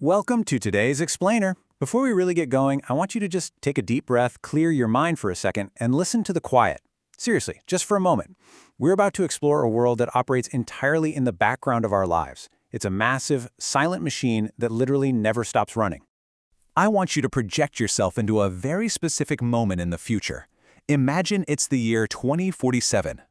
Welcome to today's Explainer. Before we really get going, I want you to just take a deep breath, clear your mind for a second, and listen to the quiet. Seriously, just for a moment. We're about to explore a world that operates entirely in the background of our lives. It's a massive, silent machine that literally never stops running. I want you to project yourself into a very specific moment in the future. Imagine it's the year 2047.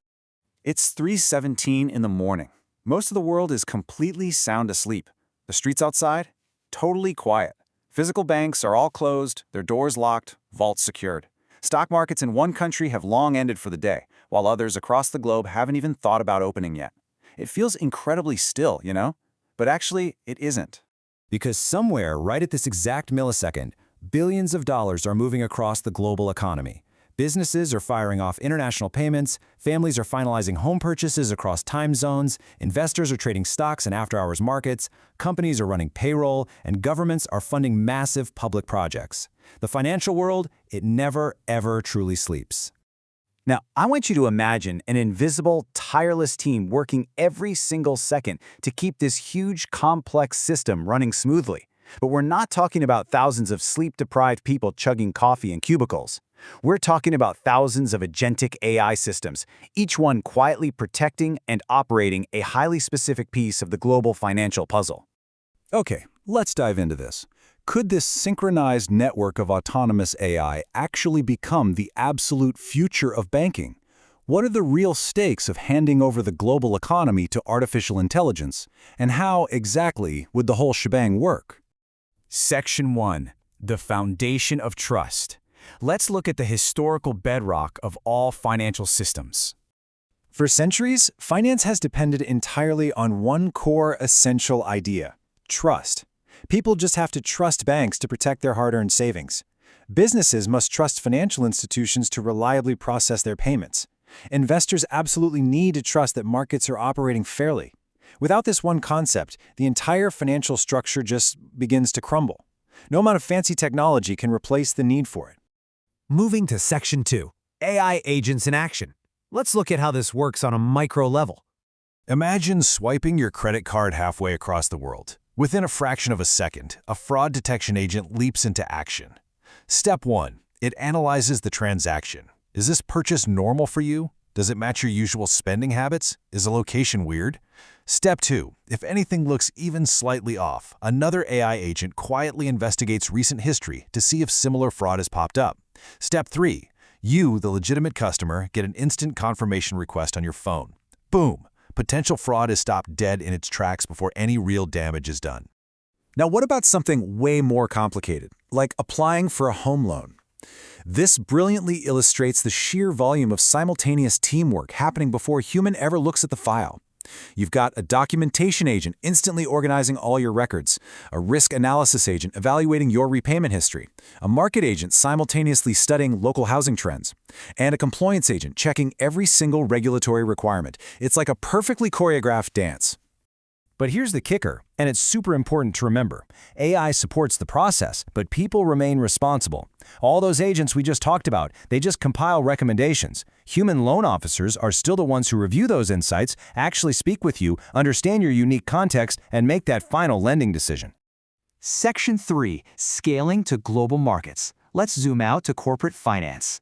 It's 3:17 in the morning. Most of the world is completely sound asleep. The streets outside? Totally quiet. Physical banks are all closed, their doors locked, vaults secured. Stock markets in one country have long ended for the day, while others across the globe haven't even thought about opening yet. It feels incredibly still, you know? But actually, it isn't. Because somewhere, right at this exact millisecond, billions of dollars are moving across the global economy. Businesses are firing off international payments, families are finalizing home purchases across time zones, investors are trading stocks in after-hours markets, companies are running payroll, and governments are funding massive public projects. The financial world, it never, ever truly sleeps. Now, I want you to imagine an invisible, tireless team working every single second to keep this huge, complex system running smoothly. But we're not talking about thousands of sleep-deprived people chugging coffee in cubicles. We're talking about thousands of agentic AI systems, each one quietly protecting and operating a highly specific piece of the global financial puzzle. Okay, let's dive into this. Could this synchronized network of autonomous AI actually become the absolute future of banking? What are the real stakes of handing over the global economy to artificial intelligence? And how, exactly, would the whole shebang work? Section 1. The Foundation of Trust. Let's look at the historical bedrock of all financial systems. For centuries, finance has depended entirely on one core essential idea: trust. People just have to trust banks to protect their hard-earned savings. Businesses must trust financial institutions to reliably process their payments. Investors absolutely need to trust that markets are operating fairly. Without this one concept, the entire financial structure just begins to crumble. No amount of fancy technology can replace the need for it. Moving to Section 2, AI agents in action. Let's look at how this works on a micro level. Imagine swiping your credit card halfway across the world. Within a fraction of a second, a fraud detection agent leaps into action. Step 1. It analyzes the transaction. Is this purchase normal for you? Does it match your usual spending habits? Is the location weird? Step 2. If anything looks even slightly off, another AI agent quietly investigates recent history to see if similar fraud has popped up. Step 3. You, the legitimate customer, get an instant confirmation request on your phone. Boom! Potential fraud is stopped dead in its tracks before any real damage is done. Now, what about something way more complicated, like applying for a home loan? This brilliantly illustrates the sheer volume of simultaneous teamwork happening before a human ever looks at the file. You've got a documentation agent instantly organizing all your records, a risk analysis agent evaluating your repayment history, a market agent simultaneously studying local housing trends, and a compliance agent checking every single regulatory requirement. It's like a perfectly choreographed dance. But here's the kicker, and it's super important to remember. AI supports the process, but people remain responsible. All those agents we just talked about, they just compile recommendations. Human loan officers are still the ones who review those insights, actually speak with you, understand your unique context, and make that final lending decision. Section 3, Scaling to Global Markets. Let's zoom out to corporate finance.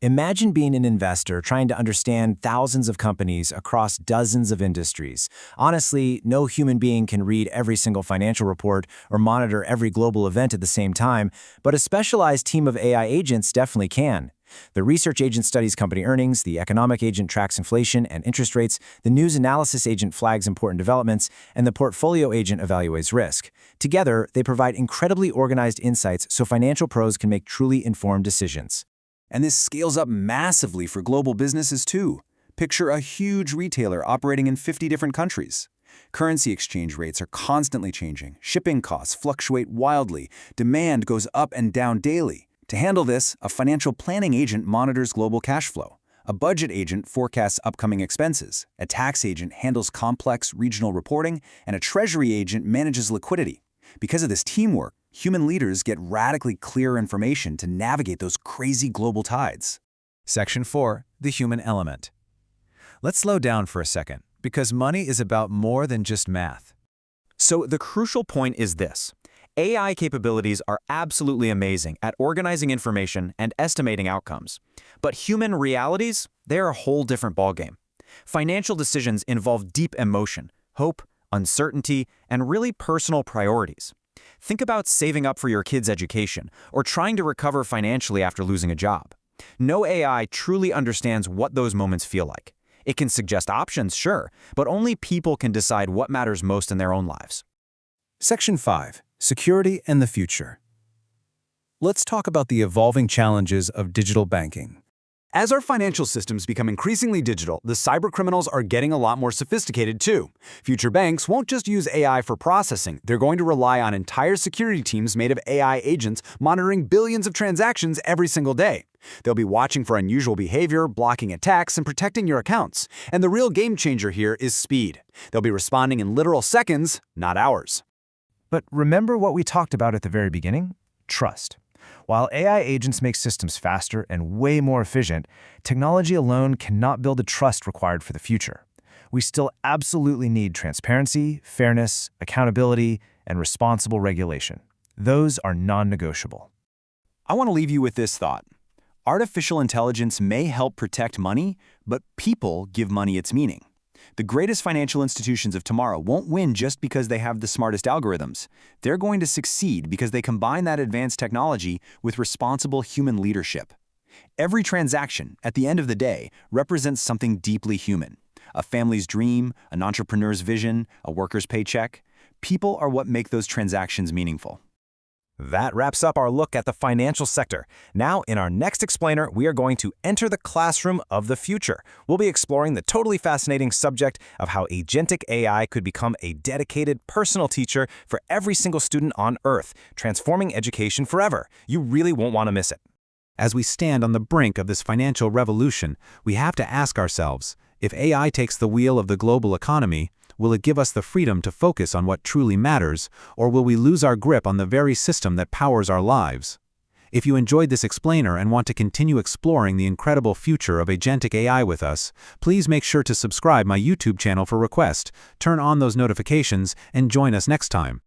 Imagine being an investor trying to understand thousands of companies across dozens of industries. Honestly, no human being can read every single financial report or monitor every global event at the same time, but a specialized team of AI agents definitely can. The research agent studies company earnings, the economic agent tracks inflation and interest rates, the news analysis agent flags important developments, and the portfolio agent evaluates risk. Together, they provide incredibly organized insights so financial pros can make truly informed decisions. And this scales up massively for global businesses too. Picture a huge retailer operating in 50 different countries. Currency exchange rates are constantly changing. Shipping costs fluctuate wildly. Demand goes up and down daily. To handle this, a financial planning agent monitors global cash flow. A budget agent forecasts upcoming expenses. A tax agent handles complex regional reporting. And a treasury agent manages liquidity. Because of this teamwork, human leaders get radically clear information to navigate those crazy global tides. Section 4. The Human Element. Let's slow down for a second, because money is about more than just math. So the crucial point is this. AI capabilities are absolutely amazing at organizing information and estimating outcomes. But human realities, they're a whole different ballgame. Financial decisions involve deep emotion, hope, uncertainty, and really personal priorities. Think about saving up for your kid's education or trying to recover financially after losing a job. No AI truly understands what those moments feel like. It can suggest options, sure, but only people can decide what matters most in their own lives. Section 5. Security and the future. Let's talk about the evolving challenges of digital banking. As our financial systems become increasingly digital, the cybercriminals are getting a lot more sophisticated too. Future banks won't just use AI for processing. They're going to rely on entire security teams made of AI agents monitoring billions of transactions every single day. They'll be watching for unusual behavior, blocking attacks, and protecting your accounts. And the real game changer here is speed. They'll be responding in literal seconds, not hours. But remember what we talked about at the very beginning? Trust. While AI agents make systems faster and way more efficient, technology alone cannot build the trust required for the future. We still absolutely need transparency, fairness, accountability, and responsible regulation. Those are non-negotiable. I want to leave you with this thought. Artificial intelligence may help protect money, but people give money its meaning. The greatest financial institutions of tomorrow won't win just because they have the smartest algorithms. They're going to succeed because they combine that advanced technology with responsible human leadership. Every transaction, at the end of the day, represents something deeply human. A family's dream, an entrepreneur's vision, a worker's paycheck. People are what make those transactions meaningful. That wraps up our look at the financial sector. Now, in our next explainer, we are going to enter the classroom of the future. We'll be exploring the totally fascinating subject of how agentic AI could become a dedicated personal teacher for every single student on Earth, transforming education forever. You really won't want to miss it. As we stand on the brink of this financial revolution, we have to ask ourselves, if AI takes the wheel of the global economy, will it give us the freedom to focus on what truly matters, or will we lose our grip on the very system that powers our lives? If you enjoyed this explainer and want to continue exploring the incredible future of agentic AI with us, please make sure to subscribe my YouTube channel for requests, turn on those notifications, and join us next time.